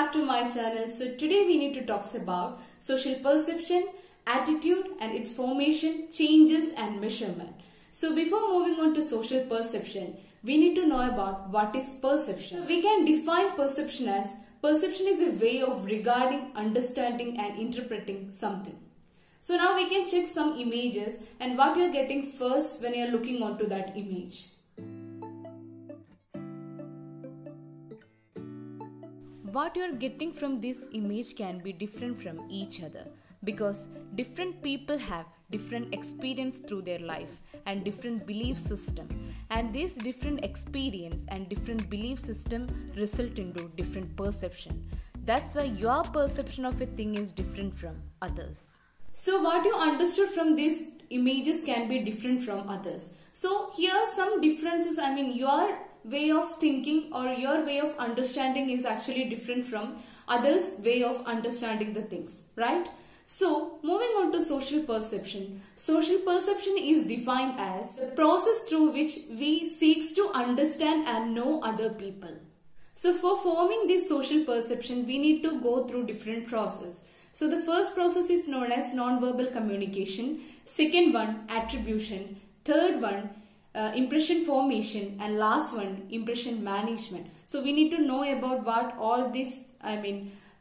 back to my channel. So today we need to talk about social perception, attitude and its formation, changes and measurement. So before moving on to social perception, we need to know about what is perception. So we can define perception as perception is a way of regarding, understanding and interpreting something. So now we can check some images and what you are getting first when you are looking onto that image. What you are getting from this image can be different from each other because different people have different experience through their life and different belief system, and this different experience and different belief system result into different perception. That's why your perception of a thing is different from others. So what you understood from these images can be different from others. So here are some differences. Your way of thinking or your way of understanding is actually different from others' way of understanding the things, right? So moving on to social perception. Social perception is defined as the process through which we seek to understand and know other people. So for forming this social perception, we need to go through different processes. So the first process is known as non-verbal communication, second one attribution, third one impression formation, and last one impression management. So we need to know about what all this,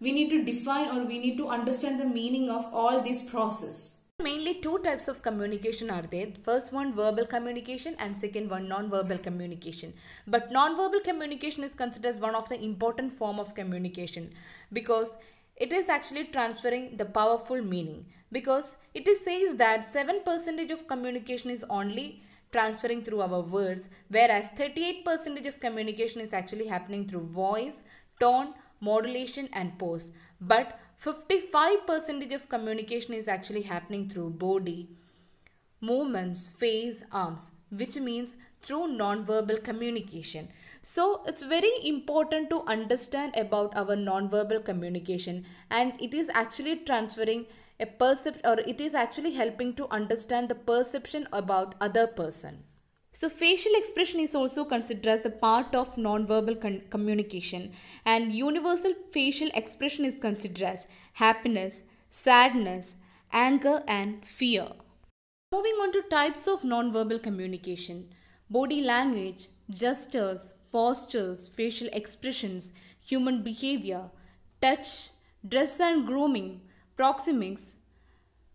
we need to define or we need to understand the meaning of all this process. Mainly two types of communication are there. First one verbal communication and second one non-verbal communication. But non-verbal communication is considered as one of the important form of communication because it is actually transferring the powerful meaning, because it is says that 7% of communication is only transferring through our words, whereas 38% of communication is actually happening through voice, tone, modulation and pose. But 55% of communication is actually happening through body, movements, face, arms, which means through non-verbal communication. So it's very important to understand about our non-verbal communication, and it is actually transferring a perception, or it is actually helping to understand the perception about other person. So facial expression is also considered as a part of non-verbal communication, and universal facial expression is considered as happiness, sadness, anger and fear. Moving on to types of non-verbal communication: body language, gestures, postures, facial expressions, human behavior, touch, dress and grooming, proxemics,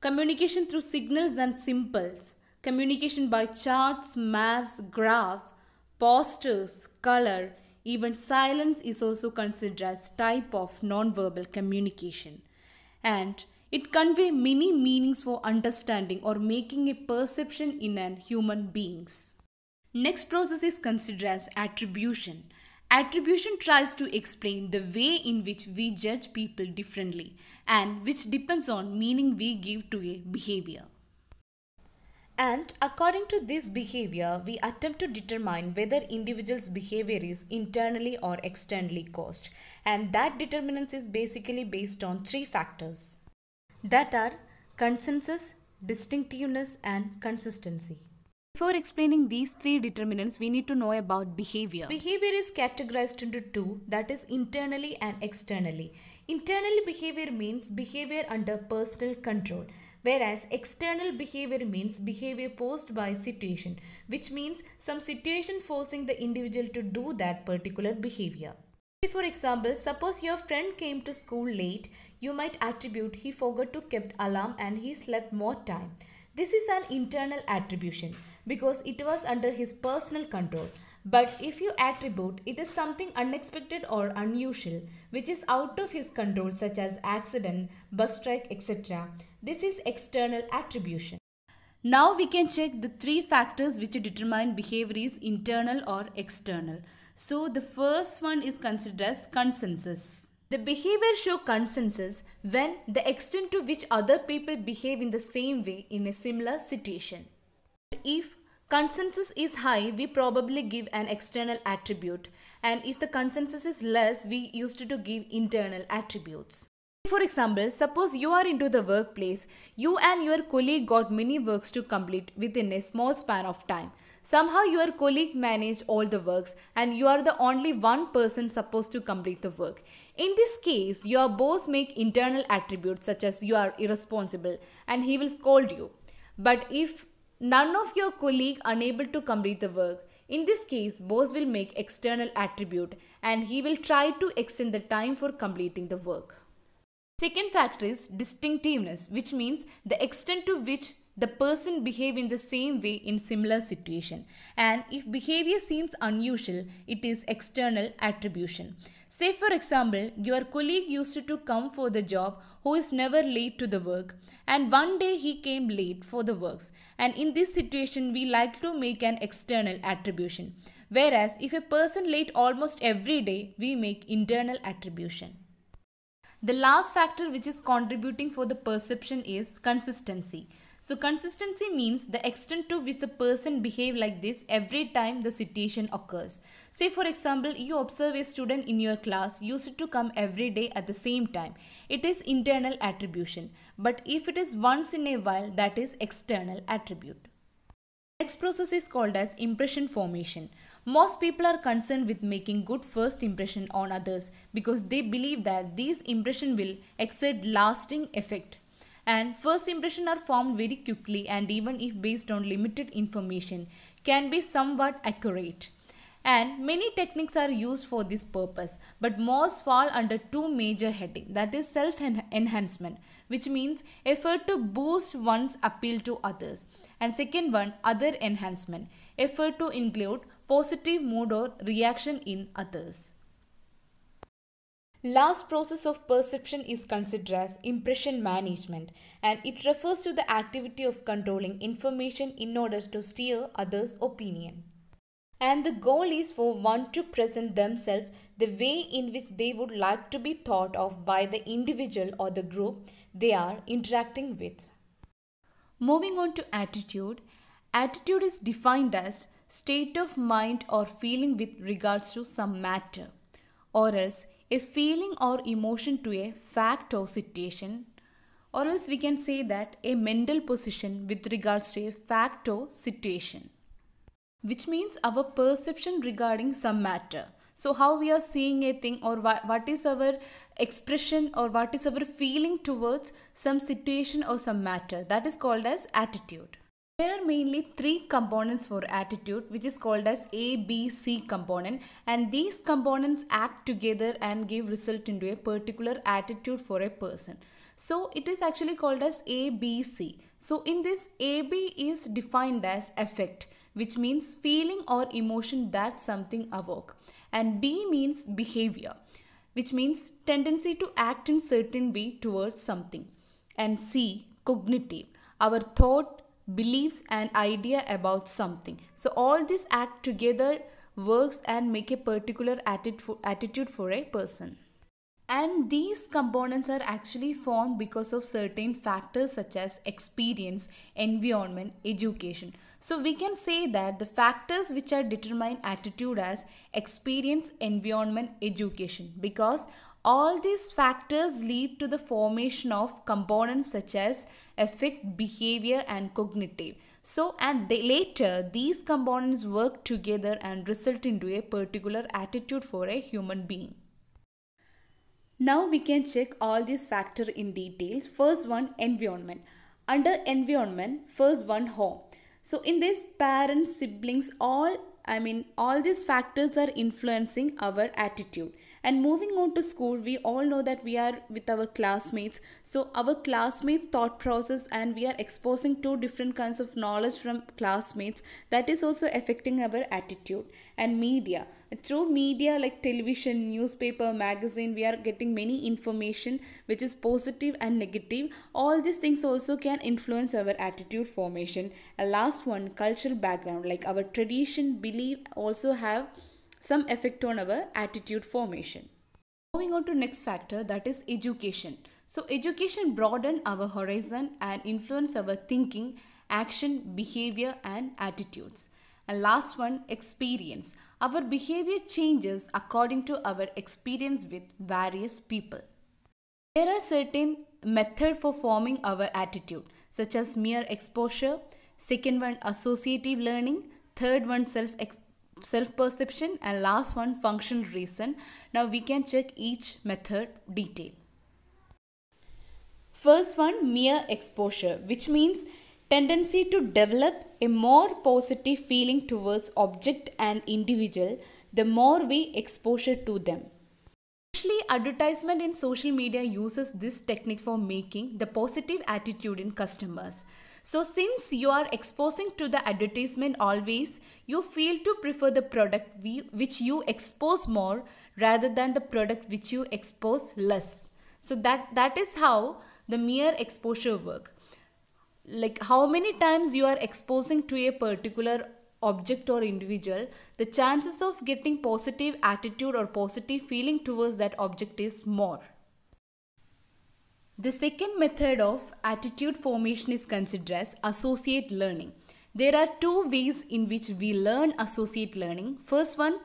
communication through signals and symbols, communication by charts, maps, graph, posters, color, even silence is also considered as type of non-verbal communication. And it conveys many meanings for understanding or making a perception in an human beings. Next process is considered as attribution. Attribution tries to explain the way in which we judge people differently and which depends on meaning we give to a behavior. And according to this behavior, we attempt to determine whether individual's behavior is internally or externally caused, and that determinants is basically based on three factors that are consensus, distinctiveness and consistency. Before explaining these three determinants, we need to know about behavior. Behavior is categorized into two, that is internally and externally. Internally behavior means behavior under personal control, whereas external behavior means behavior posed by situation, which means some situation forcing the individual to do that particular behavior. For example, suppose your friend came to school late, you might attribute he forgot to keep alarm and he slept more time. This is an internal attribution because it was under his personal control. But if you attribute it is something unexpected or unusual which is out of his control, such as accident, bus strike, etc., this is external attribution. Now we can check the three factors which determine behavior is internal or external. So the first one is considered as consensus. The behavior shows consensus when the extent to which other people behave in the same way in a similar situation. If consensus is high, we probably give an external attribute, and if the consensus is less, we used to give internal attributes. For example, suppose you are into the workplace, you and your colleague got many works to complete within a small span of time. Somehow your colleague managed all the works and you are the only one person supposed to complete the work. In this case, your boss make internal attributes such as you are irresponsible and he will scold you. But if none of your colleague unable to complete the work, in this case, boss will make external attribute and he will try to extend the time for completing the work. Second factor is distinctiveness, which means the extent to which the person behave in the same way in similar situation. And if behavior seems unusual, it is external attribution. Say for example, your colleague used to come for the job who is never late to the work, and one day he came late for the works. And in this situation, we like to make an external attribution. Whereas if a person late almost every day, we make internal attribution. The last factor which is contributing for the perception is consistency. So consistency means the extent to which the person behave like this every time the situation occurs. Say for example, you observe a student in your class used to come every day at the same time. It is internal attribution. But if it is once in a while, that is external attribute. Next process is called as impression formation. Most people are concerned with making good first impression on others because they believe that these impression will exert lasting effect. And first impression are formed very quickly and even if based on limited information can be somewhat accurate. And many techniques are used for this purpose, but most fall under two major headings, that is self-enhancement, which means effort to boost one's appeal to others, and second one, other enhancement, effort to include positive mood or reaction in others. Last process of perception is considered as impression management, and it refers to the activity of controlling information in order to steer others' opinion. And the goal is for one to present themselves the way in which they would like to be thought of by the individual or the group they are interacting with. Moving on to attitude. Attitude is defined as state of mind or feeling with regards to some matter, or else a feeling or emotion to a fact or situation, or else we can say that a mental position with regards to a fact or situation, which means our perception regarding some matter. So how we are seeing a thing, or what is our expression, or what is our feeling towards some situation or some matter, that is called as attitude. There are mainly three components for attitude, which is called as A, B, C component, and these components act together and give result into a particular attitude for a person. So it is actually called as A, B, C. So in this, A, B is defined as affect, which means feeling or emotion that something evoke, and B means behavior, which means tendency to act in certain way towards something, and C, cognitive, our thought, beliefs and idea about something. So all this act together works and make a particular attitude for a person. And these components are actually formed because of certain factors such as experience, environment, education. So we can say that the factors which are determine attitude as experience, environment, education, because all these factors lead to the formation of components such as affect, behavior and cognitive. So later these components work together and result into a particular attitude for a human being. Now we can check all these factors in details. First one, environment. Under environment, first one, home. So in this, parents, siblings, all these factors are influencing our attitude. And moving on to school, we all know that we are with our classmates. So our classmates' thought process, and we are exposing two different kinds of knowledge from classmates, that is also affecting our attitude. And media. Through media like television, newspaper, magazine, we are getting many information which is positive and negative. All these things also can influence our attitude formation. And last one, cultural background, like our tradition, belief also have some effect on our attitude formation. Moving on to next factor, that is education. So education broaden our horizon and influence our thinking, action, behavior and attitudes. And last one, experience. Our behavior changes according to our experience with various people. There are certain methods for forming our attitude, such as mere exposure, second one associative learning, third one self perception, and last one functional reason. Now we can check each method detail. First one, mere exposure, which means tendency to develop a more positive feeling towards object and individual the more we exposure to them. Usually, advertisement in social media uses this technique for making the positive attitude in customers. So since you are exposing to the advertisement always, you feel to prefer the product which you expose more rather than the product which you expose less. So that is how the mere exposure work. Like how many times you are exposing to a particular object or individual, the chances of getting positive attitude or positive feeling towards that object is more. The second method of attitude formation is considered as associate learning. There are two ways in which we learn associate learning. First one,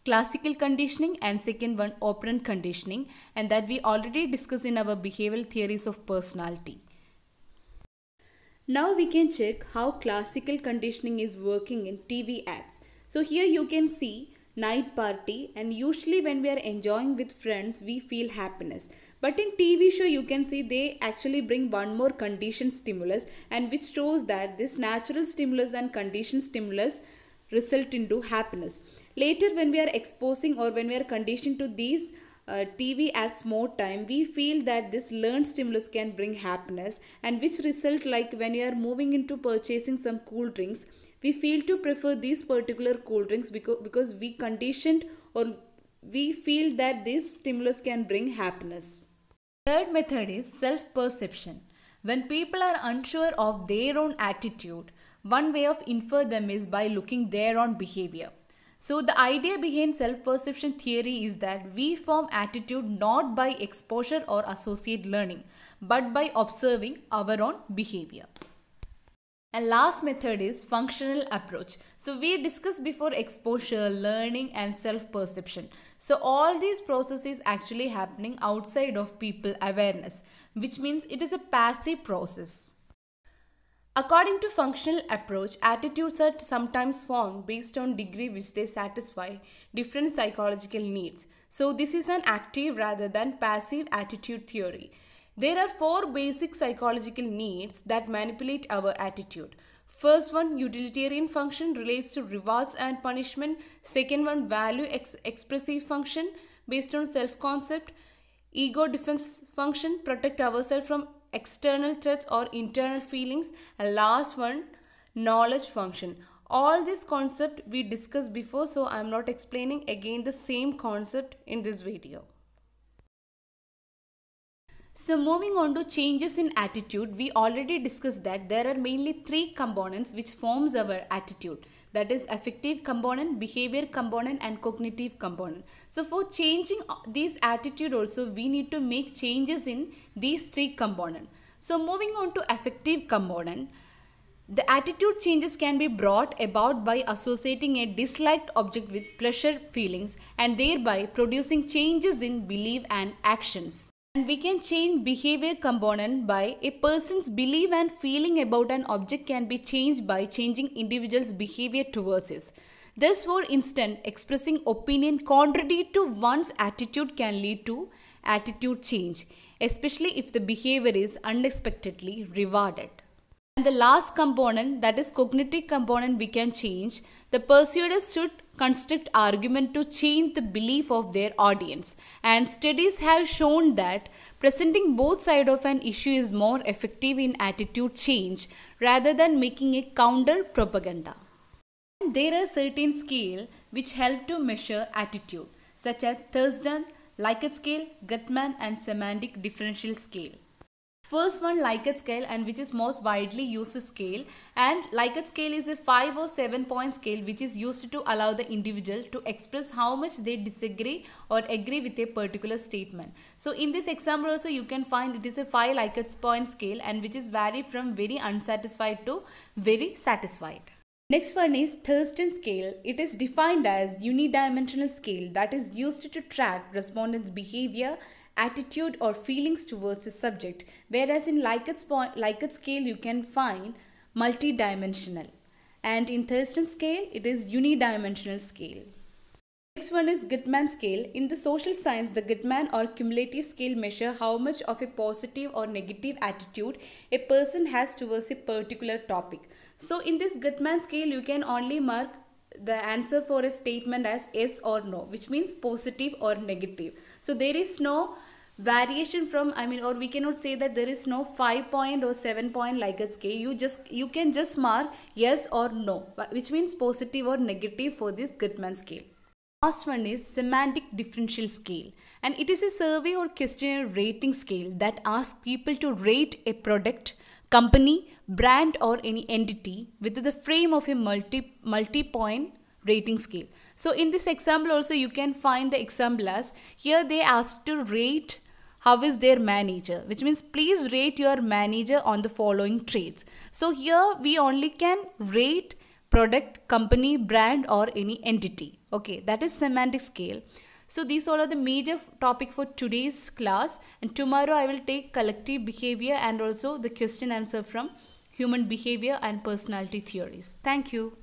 classical conditioning, and second one, operant conditioning, and that we already discussed in our behavioral theories of personality. Now we can check how classical conditioning is working in TV ads. So here you can see night party, and usually when we are enjoying with friends we feel happiness. But in TV show you can see they actually bring one more conditioned stimulus, and which shows that this natural stimulus and conditioned stimulus result into happiness. Later when we are exposing or when we are conditioned to these TV ads more time, we feel that this learned stimulus can bring happiness, and which result like when you are moving into purchasing some cool drinks, we feel to prefer these particular cool drinks because we conditioned or we feel that this stimulus can bring happiness. Third method is self-perception. When people are unsure of their own attitude, one way of infer them is by looking their own behavior. So the idea behind self-perception theory is that we form attitude not by exposure or associate learning, but by observing our own behavior. And last method is functional approach. So we discussed before exposure, learning and self-perception. So all these processes actually happening outside of people awareness, which means it is a passive process. According to functional approach, attitudes are sometimes formed based on degree which they satisfy different psychological needs. So this is an active rather than passive attitude theory. There are four basic psychological needs that manipulate our attitude. First one, utilitarian function, relates to rewards and punishment. Second one, value expressive function based on self-concept. Ego defense function, protect ourselves from external threats or internal feelings. And last one, knowledge function. All this concept we discussed before, so I am not explaining again the same concept in this video. So moving on to changes in attitude, we already discussed that there are mainly three components which forms our attitude. That is affective component, behavior component and cognitive component. So for changing this attitude also, we need to make changes in these three components. So moving on to affective component, the attitude changes can be brought about by associating a disliked object with pleasure feelings and thereby producing changes in belief and actions. And we can change behavior component by a person's belief and feeling about an object can be changed by changing individual's behavior towards it. Thus, for instance, expressing opinion contrary to one's attitude can lead to attitude change, especially if the behavior is unexpectedly rewarded. And the last component, that is cognitive component, we can change. The persuaders should construct argument to change the belief of their audience, and studies have shown that presenting both sides of an issue is more effective in attitude change rather than making a counter propaganda. There are certain scales which help to measure attitude, such as Thurston, Likert scale, Guttman and semantic differential scale. First one, Likert scale, and which is most widely used scale, and Likert scale is a 5 or 7 point scale which is used to allow the individual to express how much they disagree or agree with a particular statement. So in this example also you can find it is a 5 Likert point scale, and which is vary from very unsatisfied to very satisfied. Next one is Thurston scale. It is defined as unidimensional scale that is used to track respondents' behavior attitude or feelings towards a subject, whereas in Likert scale you can find multidimensional, and in Thurston scale it is unidimensional scale. Next one is Gutmann scale. In the social science, the Gutmann or cumulative scale measure how much of a positive or negative attitude a person has towards a particular topic. So in this Gutmann scale, you can only mark the answer for a statement as yes or no, which means positive or negative. So there is no variation from, or we cannot say that there is no 5-point or 7-point Likert scale. You can just mark yes or no, which means positive or negative for this Gutmann scale. Last one is semantic differential scale, and it is a survey or questionnaire rating scale that asks people to rate a product, company, brand or any entity within the frame of a multi-point rating scale. So in this example also you can find the example as, here they ask to rate how is their manager, which means please rate your manager on the following traits. So here we only can rate product, company, brand or any entity. Okay, that is semantic scale. So these all are the major topic for today's class, and tomorrow I will take collective behavior and also the question answer from human behavior and personality theories. Thank you.